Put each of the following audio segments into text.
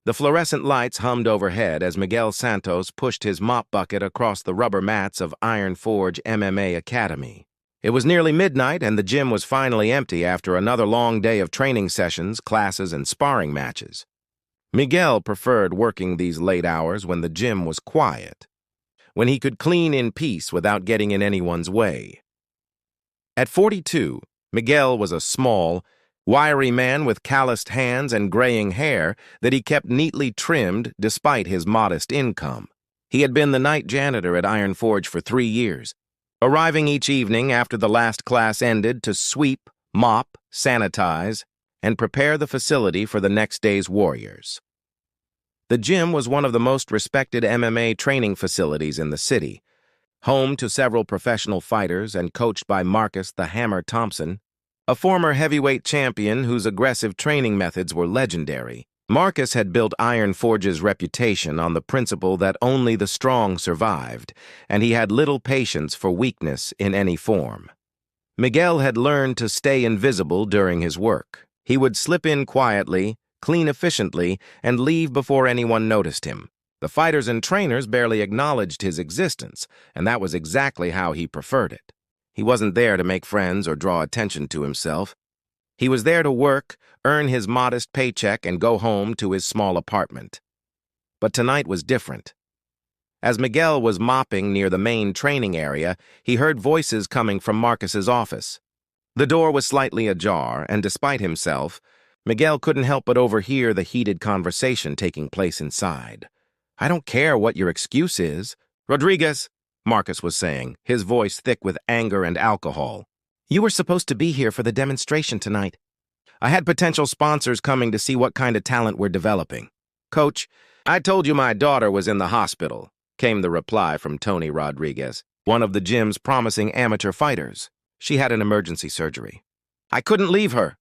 The fluorescent lights hummed overhead as Miguel Santos pushed his mop bucket across the rubber mats of Iron Forge MMA Academy. It was nearly midnight and the gym was finally empty after another long day of training sessions, classes, and sparring matches. Miguel preferred working these late hours when the gym was quiet, when he could clean in peace without getting in anyone's way. At 42, Miguel was a small, wiry man with calloused hands and graying hair that he kept neatly trimmed despite his modest income. He had been the night janitor at Iron Forge for 3 years, arriving each evening after the last class ended to sweep, mop, sanitize, and prepare the facility for the next day's warriors. The gym was one of the most respected MMA training facilities in the city, home to several professional fighters and coached by Marcus the Hammer Thompson, a former heavyweight champion whose aggressive training methods were legendary. Marcus had built Iron Forge's reputation on the principle that only the strong survived, and he had little patience for weakness in any form. Miguel had learned to stay invisible during his work. He would slip in quietly, clean efficiently, and leave before anyone noticed him. The fighters and trainers barely acknowledged his existence, and that was exactly how he preferred it. He wasn't there to make friends or draw attention to himself. He was there to work, earn his modest paycheck, and go home to his small apartment. But tonight was different. As Miguel was mopping near the main training area, he heard voices coming from Marcus's office. The door was slightly ajar, and despite himself, Miguel couldn't help but overhear the heated conversation taking place inside. "I don't care what your excuse is. Rodriguez," Marcus was saying, his voice thick with anger and alcohol. "You were supposed to be here for the demonstration tonight. I had potential sponsors coming to see what kind of talent we're developing." "Coach, I told you my daughter was in the hospital," came the reply from Tony Rodriguez, one of the gym's promising amateur fighters. "She had an emergency surgery." "I couldn't leave her."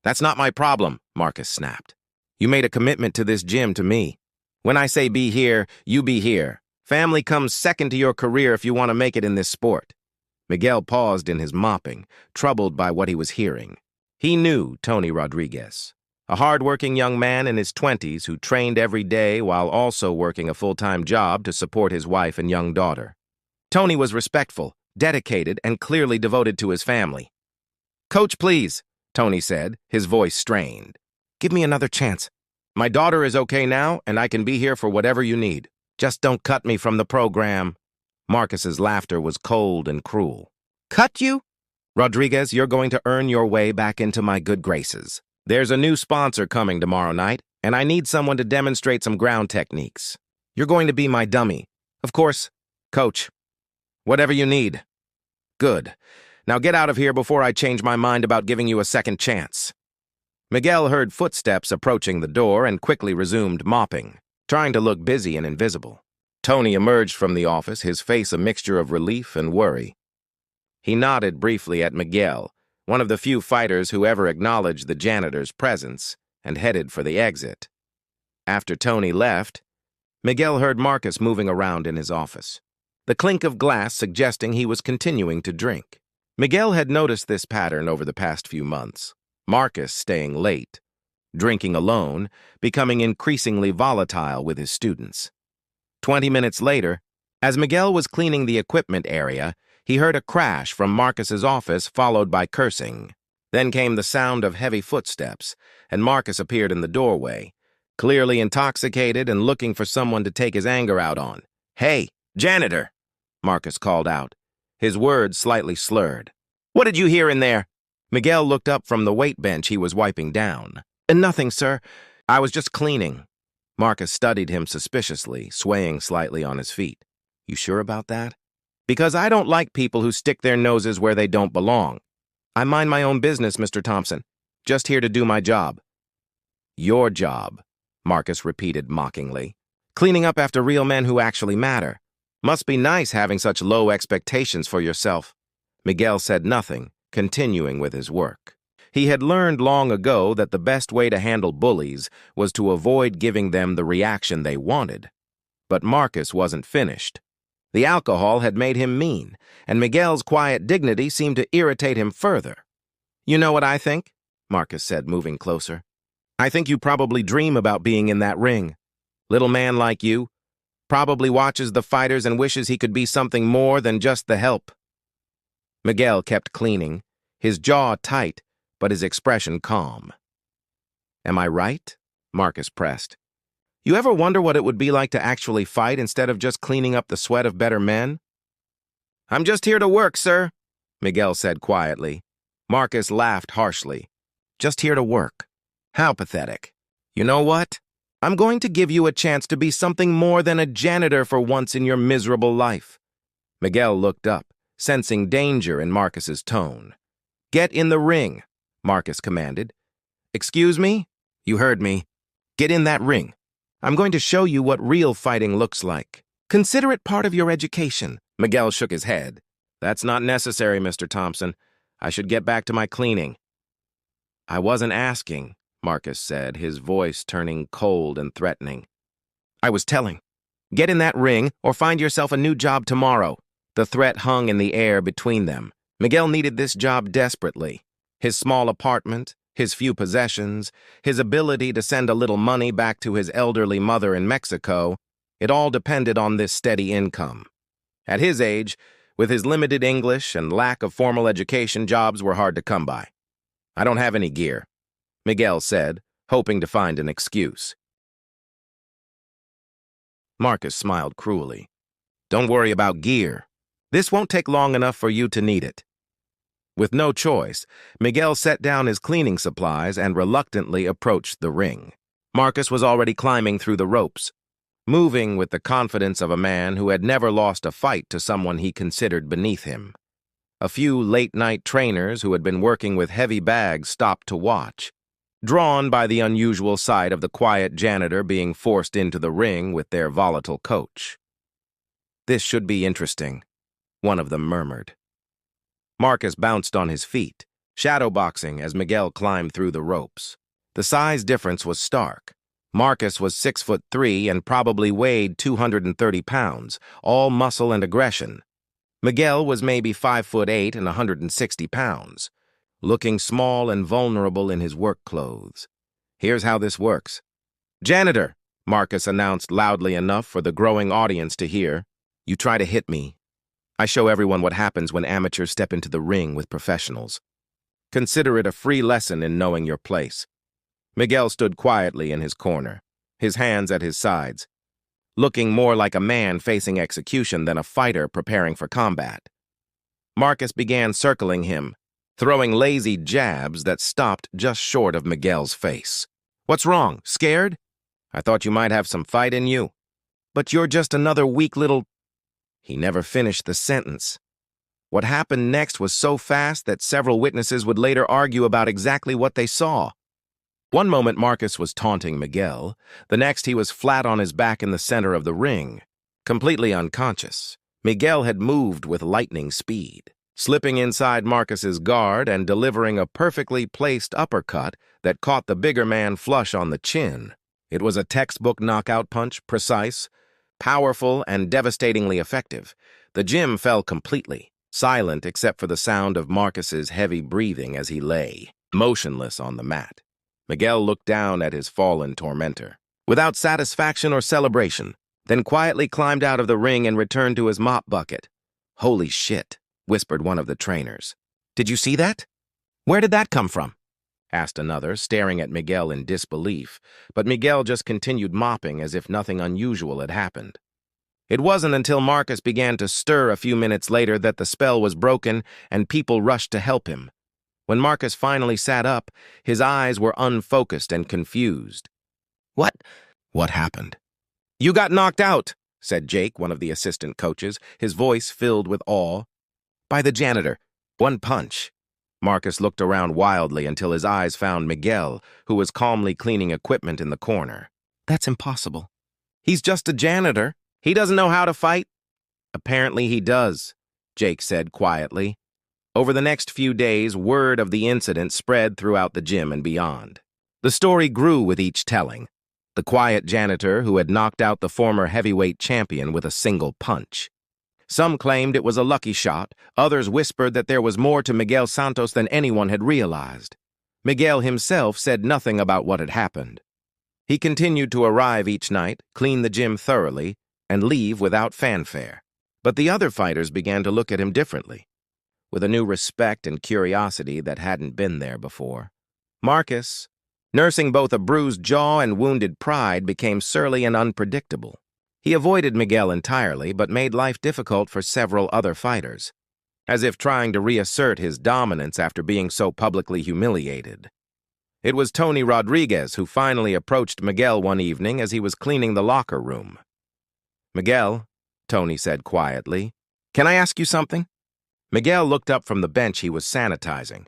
"That's not my problem," Marcus snapped. "You made a commitment to this gym to me. When I say be here, you be here. Family comes second to your career if you want to make it in this sport." Miguel paused in his mopping, troubled by what he was hearing. He knew Tony Rodriguez, a hard-working young man in his 20s who trained every day while also working a full-time job to support his wife and young daughter. Tony was respectful, dedicated, and clearly devoted to his family. "Coach, please," Tony said, his voice strained. "Give me another chance. My daughter is okay now, and I can be here for whatever you need. Just don't cut me from the program." Marcus's laughter was cold and cruel. "Cut you? Rodriguez, you're going to earn your way back into my good graces. There's a new sponsor coming tomorrow night, and I need someone to demonstrate some ground techniques. You're going to be my dummy. Of course, coach. Whatever you need." "Good. Now get out of here before I change my mind about giving you a second chance." Miguel heard footsteps approaching the door and quickly resumed mopping, trying to look busy and invisible. Tony emerged from the office, his face a mixture of relief and worry. He nodded briefly at Miguel, one of the few fighters who ever acknowledged the janitor's presence, and headed for the exit. After Tony left, Miguel heard Marcus moving around in his office, the clink of glass suggesting he was continuing to drink. Miguel had noticed this pattern over the past few months. Marcus staying late, drinking alone, becoming increasingly volatile with his students. 20 minutes later, as Miguel was cleaning the equipment area, he heard a crash from Marcus's office followed by cursing. Then came the sound of heavy footsteps, and Marcus appeared in the doorway, clearly intoxicated and looking for someone to take his anger out on. "Hey, janitor," Marcus called out, his words slightly slurred. "What did you hear in there?" Miguel looked up from the weight bench he was wiping down. "Nothing, sir. I was just cleaning." Marcus studied him suspiciously, swaying slightly on his feet. "You sure about that?" "Because I don't like people who stick their noses where they don't belong. I mind my own business, Mr. Thompson. Just here to do my job." "Your job," Marcus repeated mockingly. "Cleaning up after real men who actually matter. Must be nice having such low expectations for yourself." Miguel said nothing, continuing with his work. He had learned long ago that the best way to handle bullies was to avoid giving them the reaction they wanted. But Marcus wasn't finished. The alcohol had made him mean, and Miguel's quiet dignity seemed to irritate him further. "You know what I think?" Marcus said, moving closer. I think you probably dream about being in that ring. Little man like you probably watches the fighters and wishes he could be something more than just the help. Miguel kept cleaning, his jaw tight, but his expression calm. Am I right? Marcus pressed. You ever wonder what it would be like to actually fight instead of just cleaning up the sweat of better men? I'm just here to work, sir, Miguel said quietly. Marcus laughed harshly. Just here to work. How pathetic. You know what? I'm going to give you a chance to be something more than a janitor for once in your miserable life. Miguel looked up, sensing danger in Marcus's tone. Get in the ring, Marcus commanded. Excuse me? You heard me. Get in that ring. I'm going to show you what real fighting looks like. Consider it part of your education. Miguel shook his head. That's not necessary, Mr. Thompson. I should get back to my cleaning. I wasn't asking, Marcus said, his voice turning cold and threatening. I was telling. Get in that ring or find yourself a new job tomorrow. The threat hung in the air between them. Miguel needed this job desperately. His small apartment, his few possessions, his ability to send a little money back to his elderly mother in Mexico, it all depended on this steady income. At his age, with his limited English and lack of formal education, jobs were hard to come by. I don't have any gear, Miguel said, hoping to find an excuse. Marcus smiled cruelly. Don't worry about gear. This won't take long enough for you to need it. With no choice, Miguel set down his cleaning supplies and reluctantly approached the ring. Marcus was already climbing through the ropes, moving with the confidence of a man who had never lost a fight to someone he considered beneath him. A few late-night trainers who had been working with heavy bags stopped to watch, drawn by the unusual sight of the quiet janitor being forced into the ring with their volatile coach. This should be interesting, one of them murmured. Marcus bounced on his feet, shadowboxing as Miguel climbed through the ropes. The size difference was stark. Marcus was 6'3" and probably weighed 230 pounds, all muscle and aggression. Miguel was maybe 5'8" and 160 pounds, looking small and vulnerable in his work clothes. Here's how this works. Janitor, Marcus announced loudly enough for the growing audience to hear. You try to hit me. I show everyone what happens when amateurs step into the ring with professionals. Consider it a free lesson in knowing your place. Miguel stood quietly in his corner, his hands at his sides, looking more like a man facing execution than a fighter preparing for combat. Marcus began circling him, throwing lazy jabs that stopped just short of Miguel's face. What's wrong? Scared? I thought you might have some fight in you. But you're just another weak little... He never finished the sentence. What happened next was so fast that several witnesses would later argue about exactly what they saw. One moment Marcus was taunting Miguel, the next he was flat on his back in the center of the ring, completely unconscious. Miguel had moved with lightning speed, slipping inside Marcus's guard and delivering a perfectly placed uppercut that caught the bigger man flush on the chin. It was a textbook knockout punch, precise, powerful, and devastatingly effective. The gym fell completely, silent except for the sound of Marcus's heavy breathing as he lay, motionless on the mat. Miguel looked down at his fallen tormentor, without satisfaction or celebration, then quietly climbed out of the ring and returned to his mop bucket. Holy shit, whispered one of the trainers. Did you see that? Where did that come from? Asked another, staring at Miguel in disbelief, but Miguel just continued mopping as if nothing unusual had happened. It wasn't until Marcus began to stir a few minutes later that the spell was broken and people rushed to help him. When Marcus finally sat up, his eyes were unfocused and confused. What happened? You got knocked out, said Jake, one of the assistant coaches, his voice filled with awe. By the janitor. One punch. Marcus looked around wildly until his eyes found Miguel, who was calmly cleaning equipment in the corner. That's impossible. He's just a janitor. He doesn't know how to fight. Apparently he does, Jake said quietly. Over the next few days, word of the incident spread throughout the gym and beyond. The story grew with each telling. The quiet janitor who had knocked out the former heavyweight champion with a single punch. Some claimed it was a lucky shot, others whispered that there was more to Miguel Santos than anyone had realized. Miguel himself said nothing about what had happened. He continued to arrive each night, clean the gym thoroughly, and leave without fanfare. But the other fighters began to look at him differently, with a new respect and curiosity that hadn't been there before. Marcus, nursing both a bruised jaw and wounded pride, became surly and unpredictable. He avoided Miguel entirely, but made life difficult for several other fighters, as if trying to reassert his dominance after being so publicly humiliated. It was Tony Rodriguez who finally approached Miguel one evening as he was cleaning the locker room. "Miguel," Tony said quietly, "can I ask you something?" Miguel looked up from the bench he was sanitizing.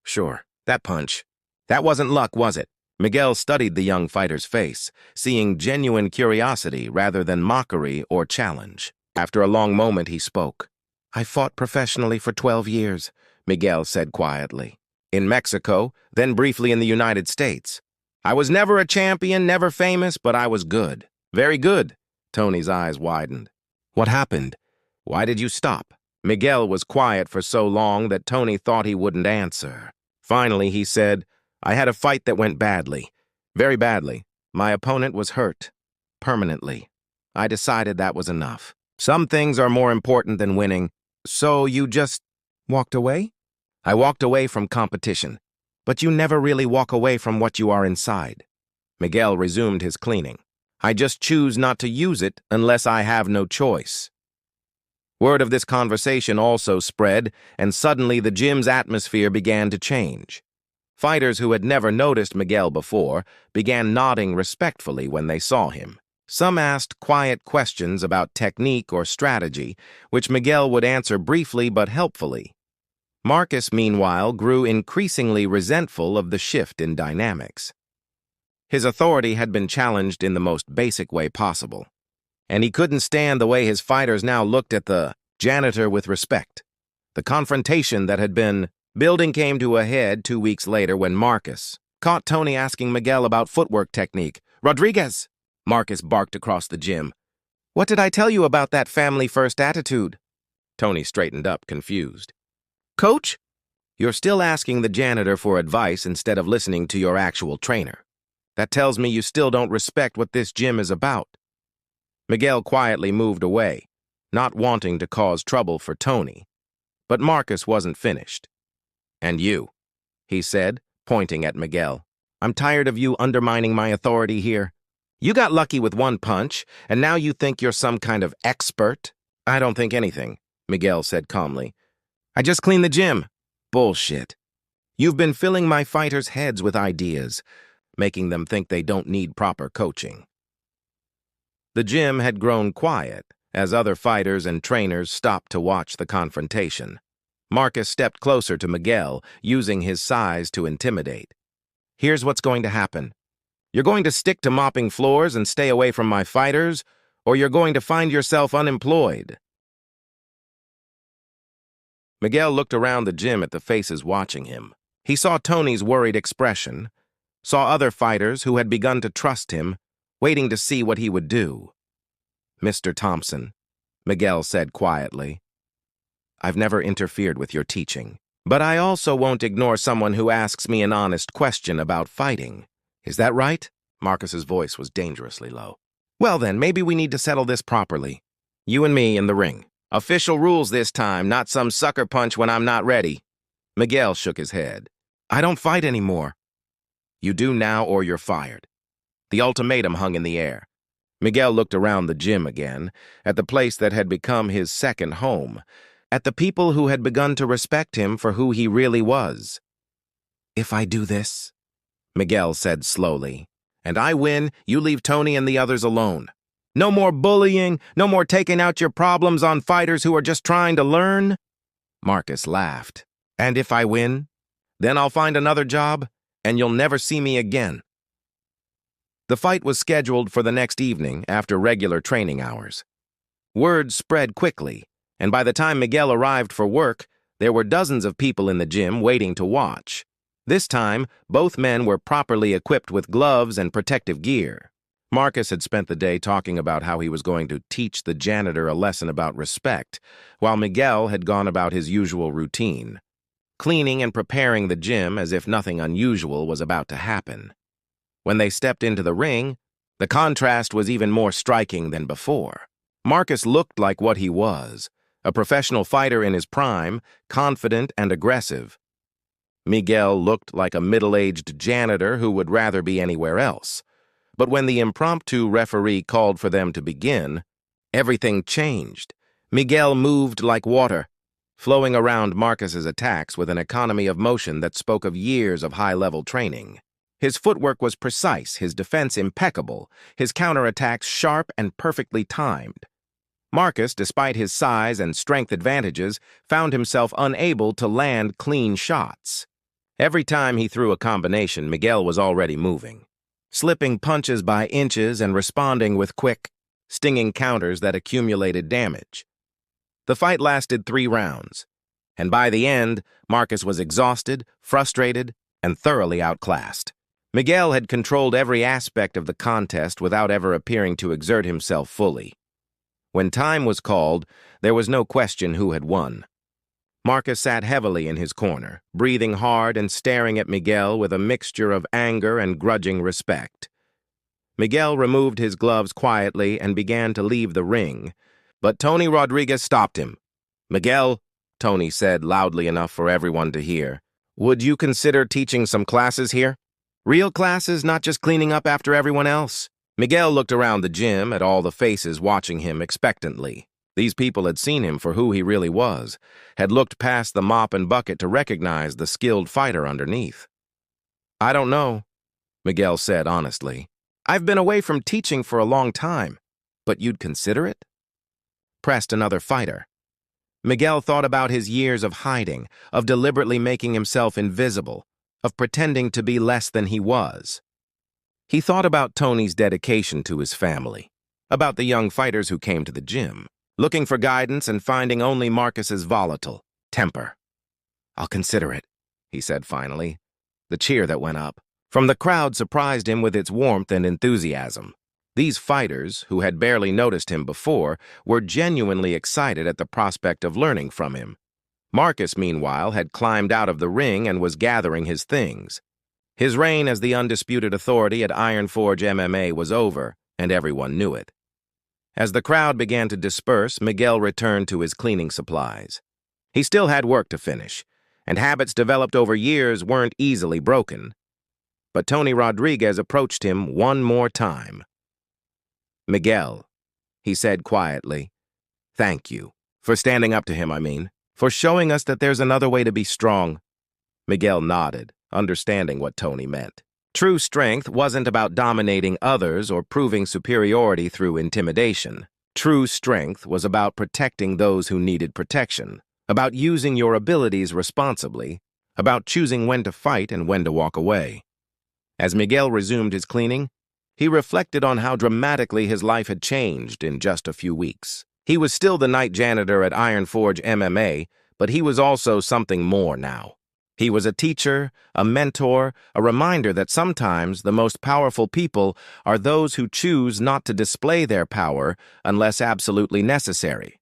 "Sure, that punch. That wasn't luck, was it?" Miguel studied the young fighter's face, seeing genuine curiosity rather than mockery or challenge. After a long moment, he spoke. "I fought professionally for 12 years, Miguel said quietly. "In Mexico, then briefly in the United States. I was never a champion, never famous, but I was good. Very good." Tony's eyes widened. "What happened? Why did you stop?" Miguel was quiet for so long that Tony thought he wouldn't answer. Finally, he said, "I had a fight that went badly. Very badly. My opponent was hurt. Permanently. I decided that was enough. Some things are more important than winning. So you just walked away?" "I walked away from competition. But you never really walk away from what you are inside." Miguel resumed his cleaning. "I just choose not to use it unless I have no choice." Word of this conversation also spread, and suddenly the gym's atmosphere began to change. Fighters who had never noticed Miguel before began nodding respectfully when they saw him. Some asked quiet questions about technique or strategy, which Miguel would answer briefly but helpfully. Marcus, meanwhile, grew increasingly resentful of the shift in dynamics. His authority had been challenged in the most basic way possible, and he couldn't stand the way his fighters now looked at the janitor with respect. The confrontation that had been building came to a head 2 weeks later when Marcus caught Tony asking Miguel about footwork technique. "Rodriguez!" Marcus barked across the gym. "What did I tell you about that family-first attitude?" Tony straightened up, confused. "Coach? You're still asking the janitor for advice instead of listening to your actual trainer. That tells me you still don't respect what this gym is about." Miguel quietly moved away, not wanting to cause trouble for Tony. But Marcus wasn't finished. "And you," he said, pointing at Miguel. "I'm tired of you undermining my authority here. You got lucky with one punch, and now you think you're some kind of expert?" "I don't think anything," Miguel said calmly. "I just cleaned the gym." "Bullshit. You've been filling my fighters' heads with ideas, making them think they don't need proper coaching." The gym had grown quiet as other fighters and trainers stopped to watch the confrontation. Marcus stepped closer to Miguel, using his size to intimidate. "Here's what's going to happen. You're going to stick to mopping floors and stay away from my fighters, or you're going to find yourself unemployed." Miguel looked around the gym at the faces watching him. He saw Tony's worried expression, saw other fighters who had begun to trust him, waiting to see what he would do. "Mr. Thompson," Miguel said quietly, "I've never interfered with your teaching, but I also won't ignore someone who asks me an honest question about fighting. Is that right?" Marcus's voice was dangerously low. "Well then, maybe we need to settle this properly. You and me in the ring. Official rules this time, not some sucker punch when I'm not ready." Miguel shook his head. "I don't fight anymore." "You do now or you're fired." The ultimatum hung in the air. Miguel looked around the gym again, at the place that had become his second home, at the people who had begun to respect him for who he really was. "If I do this," Miguel said slowly, "and I win, you leave Tony and the others alone. No more bullying, no more taking out your problems on fighters who are just trying to learn." Marcus laughed. "And if I win, then I'll find another job, and you'll never see me again." The fight was scheduled for the next evening after regular training hours. Word spread quickly, and by the time Miguel arrived for work, there were dozens of people in the gym waiting to watch. This time, both men were properly equipped with gloves and protective gear. Marcus had spent the day talking about how he was going to teach the janitor a lesson about respect, while Miguel had gone about his usual routine. cleaning and preparing the gym as if nothing unusual was about to happen. When they stepped into the ring, the contrast was even more striking than before. Marcus looked like what he was, a professional fighter in his prime, confident and aggressive. Miguel looked like a middle-aged janitor who would rather be anywhere else. But when the impromptu referee called for them to begin, everything changed. Miguel moved like water, flowing around Marcus's attacks with an economy of motion that spoke of years of high-level training. His footwork was precise, his defense impeccable, his counterattacks sharp and perfectly timed. Marcus, despite his size and strength advantages, found himself unable to land clean shots. Every time he threw a combination, Miguel was already moving, slipping punches by inches and responding with quick, stinging counters that accumulated damage. The fight lasted 3 rounds, and by the end, Marcus was exhausted, frustrated, and thoroughly outclassed. Miguel had controlled every aspect of the contest without ever appearing to exert himself fully. When time was called, there was no question who had won. Marcus sat heavily in his corner, breathing hard and staring at Miguel with a mixture of anger and grudging respect. Miguel removed his gloves quietly and began to leave the ring, but Tony Rodriguez stopped him. "Miguel," Tony said loudly enough for everyone to hear, "would you consider teaching some classes here? Real classes, not just cleaning up after everyone else." Miguel looked around the gym at all the faces watching him expectantly. These people had seen him for who he really was, had looked past the mop and bucket to recognize the skilled fighter underneath. "I don't know," Miguel said honestly. "I've been away from teaching for a long time, but you'd consider it?" Pressed another fighter. Miguel thought about his years of hiding, of deliberately making himself invisible, of pretending to be less than he was. He thought about Tony's dedication to his family, about the young fighters who came to the gym, looking for guidance and finding only Marcus's volatile temper. "I'll consider it," he said finally. The cheer that went up from the crowd surprised him with its warmth and enthusiasm. These fighters, who had barely noticed him before, were genuinely excited at the prospect of learning from him. Marcus, meanwhile, had climbed out of the ring and was gathering his things. His reign as the undisputed authority at Iron Forge MMA was over, and everyone knew it. As the crowd began to disperse, Miguel returned to his cleaning supplies. He still had work to finish, and habits developed over years weren't easily broken. But Tony Rodriguez approached him one more time. "Miguel," he said quietly, "thank you. For standing up to him, I mean. For showing us that there's another way to be strong." Miguel nodded, understanding what Tony meant. True strength wasn't about dominating others or proving superiority through intimidation. True strength was about protecting those who needed protection, about using your abilities responsibly, about choosing when to fight and when to walk away. As Miguel resumed his cleaning, he reflected on how dramatically his life had changed in just a few weeks. He was still the night janitor at Iron Forge MMA, but he was also something more now. He was a teacher, a mentor, a reminder that sometimes the most powerful people are those who choose not to display their power unless absolutely necessary.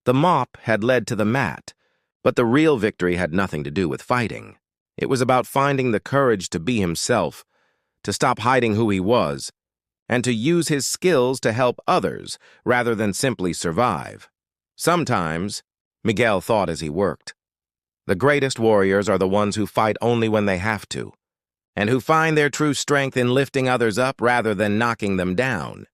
The mop had led to the mat, but the real victory had nothing to do with fighting. It was about finding the courage to be himself, to stop hiding who he was, and to use his skills to help others rather than simply survive. Sometimes, Miguel thought as he worked, the greatest warriors are the ones who fight only when they have to, and who find their true strength in lifting others up rather than knocking them down.